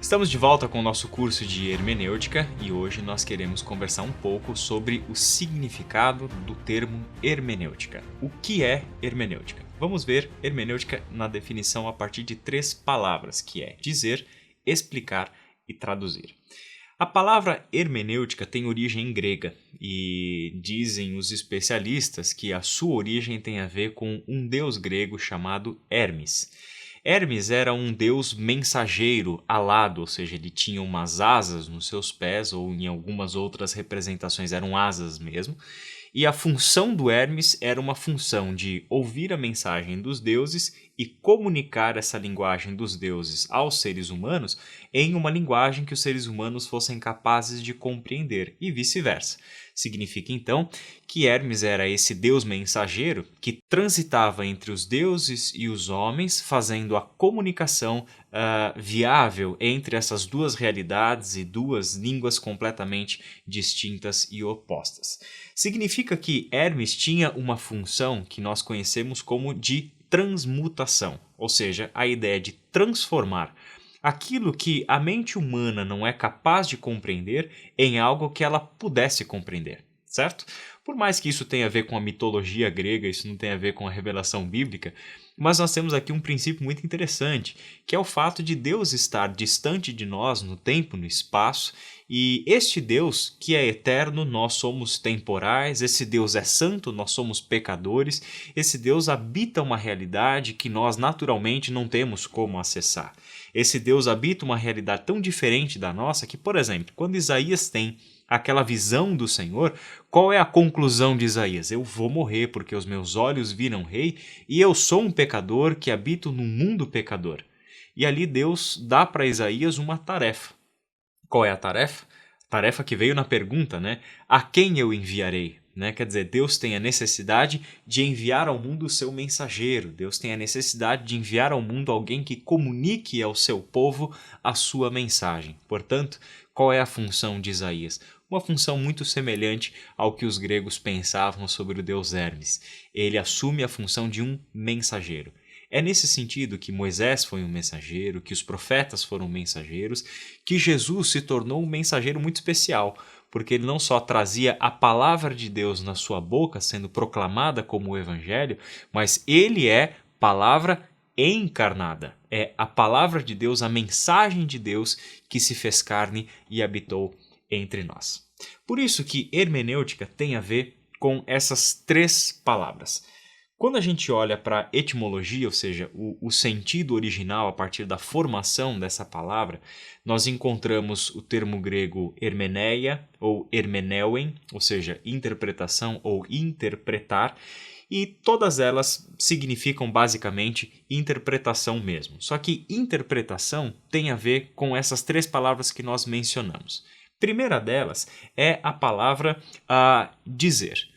Estamos de volta com o nosso curso de hermenêutica e hoje nós queremos conversar um pouco sobre o significado do termo hermenêutica. O que é hermenêutica? Vamos ver hermenêutica na definição a partir de 3 palavras, que é dizer, explicar e traduzir. A palavra hermenêutica tem origem grega e dizem os especialistas que a sua origem tem a ver com um deus grego chamado Hermes. Hermes era um deus mensageiro alado, ou seja, ele tinha umas asas nos seus pés, ou em algumas outras representações eram asas mesmo, e a função do Hermes era uma função de ouvir a mensagem dos deuses e comunicar essa linguagem dos deuses aos seres humanos em uma linguagem que os seres humanos fossem capazes de compreender, e vice-versa. Significa então que Hermes era esse deus mensageiro que transitava entre os deuses e os homens, fazendo a comunicação viável entre essas duas realidades e duas línguas completamente distintas e opostas. Significa que Hermes tinha uma função que nós conhecemos como de transmutação, ou seja, a ideia de transformar aquilo que a mente humana não é capaz de compreender em algo que ela pudesse compreender, certo? Por mais que isso tenha a ver com a mitologia grega, isso não tem a ver com a revelação bíblica, mas nós temos aqui um princípio muito interessante, que é o fato de Deus estar distante de nós no tempo, no espaço, e este Deus que é eterno, nós somos temporais, esse Deus é santo, nós somos pecadores, esse Deus habita uma realidade que nós naturalmente não temos como acessar. Esse Deus habita uma realidade tão diferente da nossa que, por exemplo, quando Isaías tem aquela visão do Senhor, qual é a conclusão de Isaías? Eu vou morrer porque os meus olhos viram rei e eu sou um pecador que habito num mundo pecador. E ali Deus dá para Isaías uma tarefa. Qual é a tarefa? A tarefa que veio na pergunta, né? A quem eu enviarei? Quer dizer, Deus tem a necessidade de enviar ao mundo o seu mensageiro. Deus tem a necessidade de enviar ao mundo alguém que comunique ao seu povo a sua mensagem. Portanto, qual é a função de Isaías? Uma função muito semelhante ao que os gregos pensavam sobre o deus Hermes. Ele assume a função de um mensageiro. É nesse sentido que Moisés foi um mensageiro, que os profetas foram mensageiros, que Jesus se tornou um mensageiro muito especial, porque ele não só trazia a palavra de Deus na sua boca, sendo proclamada como o Evangelho, mas ele é palavra encarnada. É a palavra de Deus, a mensagem de Deus que se fez carne e habitou entre nós. Por isso que hermenêutica tem a ver com essas 3 palavras. Quando a gente olha para a etimologia, ou seja, o sentido original a partir da formação dessa palavra, nós encontramos o termo grego hermeneia ou hermeneuem, ou seja, interpretação ou interpretar, e todas elas significam basicamente interpretação mesmo. Só que interpretação tem a ver com essas 3 palavras que nós mencionamos. Primeira delas é a palavra dizer.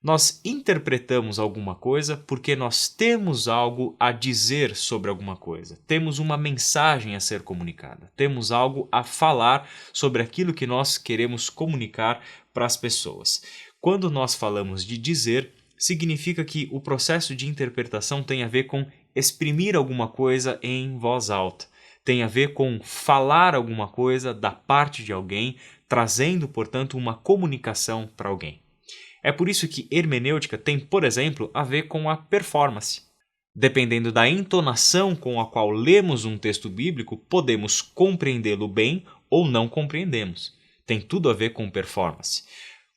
Nós interpretamos alguma coisa porque nós temos algo a dizer sobre alguma coisa. Temos uma mensagem a ser comunicada. Temos algo a falar sobre aquilo que nós queremos comunicar para as pessoas. Quando nós falamos de dizer, significa que o processo de interpretação tem a ver com exprimir alguma coisa em voz alta. Tem a ver com falar alguma coisa da parte de alguém, trazendo, portanto, uma comunicação para alguém. É por isso que hermenêutica tem, por exemplo, a ver com a performance. Dependendo da entonação com a qual lemos um texto bíblico, podemos compreendê-lo bem ou não compreendemos. Tem tudo a ver com performance.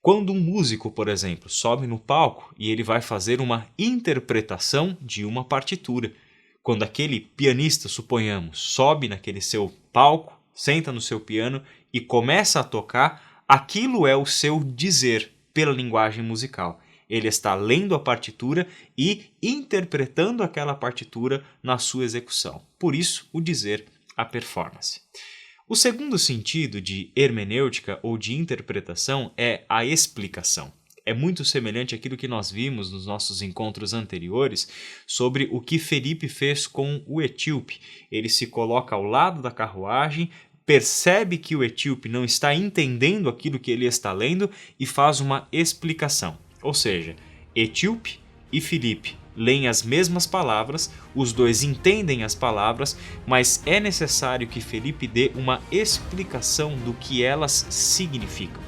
Quando um músico, por exemplo, sobe no palco e ele vai fazer uma interpretação de uma partitura. Quando aquele pianista, suponhamos, sobe naquele seu palco, senta no seu piano e começa a tocar, aquilo é o seu dizer pela linguagem musical. Ele está lendo a partitura e interpretando aquela partitura na sua execução. Por isso, o dizer, a performance. O segundo sentido de hermenêutica ou de interpretação é a explicação. É muito semelhante àquilo que nós vimos nos nossos encontros anteriores sobre o que Felipe fez com o etíope. Ele se coloca ao lado da carruagem, percebe que o etíope não está entendendo aquilo que ele está lendo e faz uma explicação. Ou seja, etíope e Filipe, leem as mesmas palavras, os dois entendem as palavras, mas é necessário que Felipe dê uma explicação do que elas significam,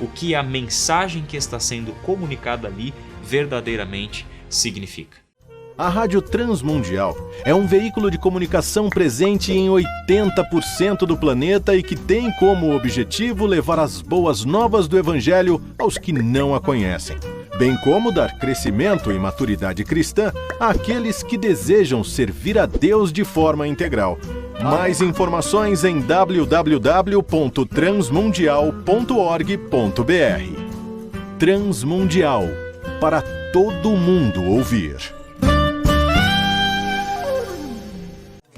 o que a mensagem que está sendo comunicada ali verdadeiramente significa. A Rádio Transmundial é um veículo de comunicação presente em 80% do planeta e que tem como objetivo levar as boas novas do Evangelho aos que não a conhecem, bem como dar crescimento e maturidade cristã àqueles que desejam servir a Deus de forma integral. Mais informações em www.transmundial.org.br. Transmundial, para todo mundo ouvir.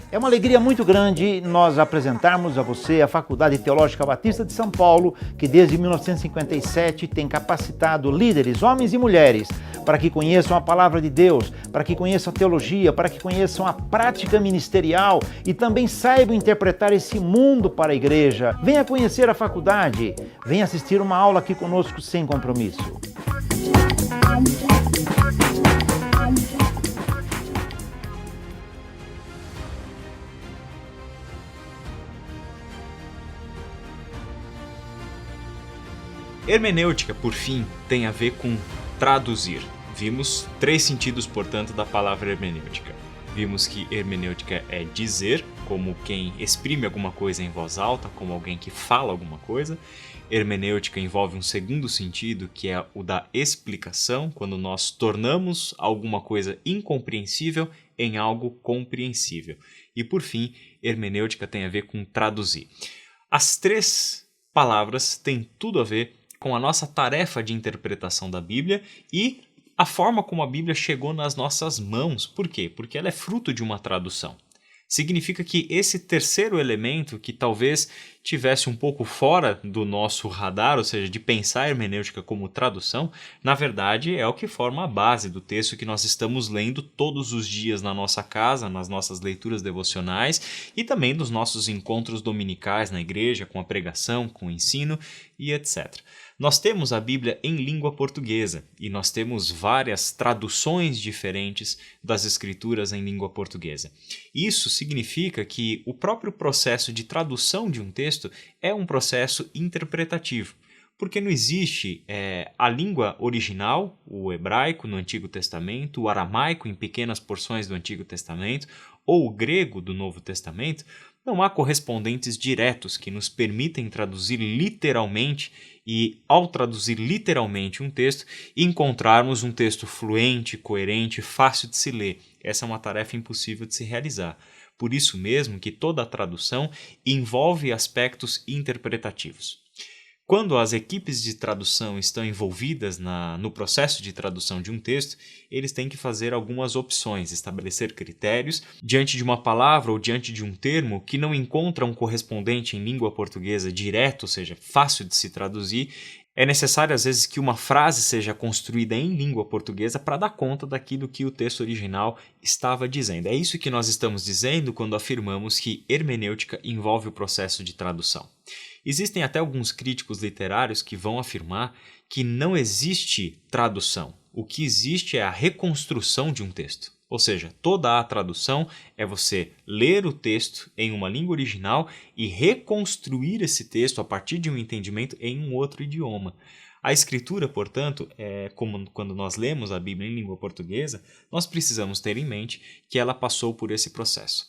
É uma alegria muito grande nós apresentarmos a você a Faculdade Teológica Batista de São Paulo, que desde 1957 tem capacitado líderes, homens e mulheres, para que conheçam a Palavra de Deus, para que conheçam a teologia, para que conheçam a prática ministerial e também saibam interpretar esse mundo para a igreja. Venha conhecer a faculdade, venha assistir uma aula aqui conosco sem compromisso. Hermenêutica, por fim, tem a ver com traduzir. Vimos 3 sentidos, portanto, da palavra hermenêutica. Vimos que hermenêutica é dizer, como quem exprime alguma coisa em voz alta, como alguém que fala alguma coisa. Hermenêutica envolve um segundo sentido, que é o da explicação, quando nós tornamos alguma coisa incompreensível em algo compreensível. E, por fim, hermenêutica tem a ver com traduzir. As 3 palavras têm tudo a ver com a nossa tarefa de interpretação da Bíblia e a forma como a Bíblia chegou nas nossas mãos. Por quê? Porque ela é fruto de uma tradução. Significa que esse terceiro elemento, que talvez tivesse um pouco fora do nosso radar, ou seja, de pensar a hermenêutica como tradução, na verdade é o que forma a base do texto que nós estamos lendo todos os dias na nossa casa, nas nossas leituras devocionais e também dos nossos encontros dominicais na igreja, com a pregação, com o ensino e etc. Nós temos a Bíblia em língua portuguesa e nós temos várias traduções diferentes das escrituras em língua portuguesa. Isso significa que o próprio processo de tradução de um texto é um processo interpretativo, porque não existe a língua original, o hebraico no Antigo Testamento, o aramaico em pequenas porções do Antigo Testamento ou o grego do Novo Testamento. Não há correspondentes diretos que nos permitem traduzir literalmente e, ao traduzir literalmente um texto, encontrarmos um texto fluente, coerente, fácil de se ler. Essa é uma tarefa impossível de se realizar. Por isso mesmo que toda a tradução envolve aspectos interpretativos. Quando as equipes de tradução estão envolvidas no processo de tradução de um texto, eles têm que fazer algumas opções, estabelecer critérios diante de uma palavra ou diante de um termo que não encontra um correspondente em língua portuguesa direto, ou seja, fácil de se traduzir. É necessário, às vezes, que uma frase seja construída em língua portuguesa para dar conta daquilo que o texto original estava dizendo. É isso que nós estamos dizendo quando afirmamos que hermenêutica envolve o processo de tradução. Existem até alguns críticos literários que vão afirmar que não existe tradução. O que existe é a reconstrução de um texto. Ou seja, toda a tradução é você ler o texto em uma língua original e reconstruir esse texto a partir de um entendimento em um outro idioma. A escritura, portanto, como quando nós lemos a Bíblia em língua portuguesa, nós precisamos ter em mente que ela passou por esse processo.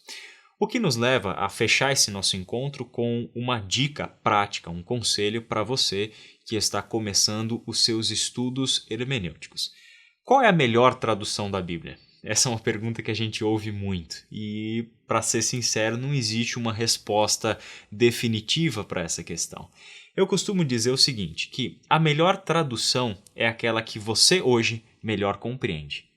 O que nos leva a fechar esse nosso encontro com uma dica prática, um conselho para você que está começando os seus estudos hermenêuticos. Qual é a melhor tradução da Bíblia? Essa é uma pergunta que a gente ouve muito e, para ser sincero, não existe uma resposta definitiva para essa questão. Eu costumo dizer o seguinte, que a melhor tradução é aquela que você hoje melhor compreende.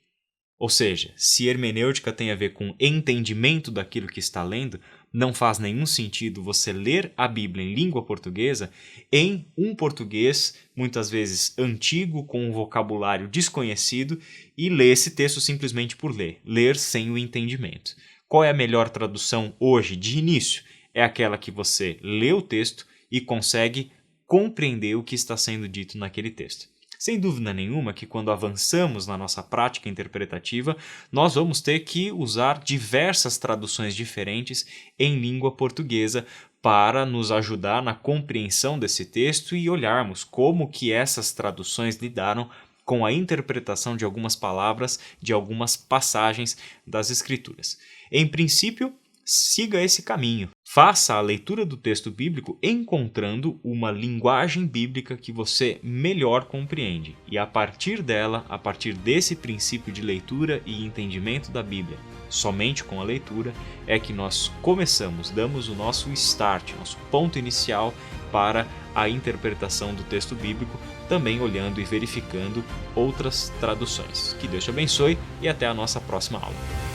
Ou seja, se hermenêutica tem a ver com entendimento daquilo que está lendo, não faz nenhum sentido você ler a Bíblia em língua portuguesa em um português, muitas vezes antigo, com um vocabulário desconhecido, e ler esse texto simplesmente por ler sem o entendimento. Qual é a melhor tradução hoje, de início? É aquela que você lê o texto e consegue compreender o que está sendo dito naquele texto. Sem dúvida nenhuma que quando avançamos na nossa prática interpretativa, nós vamos ter que usar diversas traduções diferentes em língua portuguesa para nos ajudar na compreensão desse texto e olharmos como que essas traduções lidaram com a interpretação de algumas palavras, de algumas passagens das Escrituras. Em princípio, siga esse caminho. Faça a leitura do texto bíblico encontrando uma linguagem bíblica que você melhor compreende. E a partir dela, a partir desse princípio de leitura e entendimento da Bíblia, somente com a leitura, é que nós damos o nosso start, nosso ponto inicial para a interpretação do texto bíblico, também olhando e verificando outras traduções. Que Deus te abençoe e até a nossa próxima aula.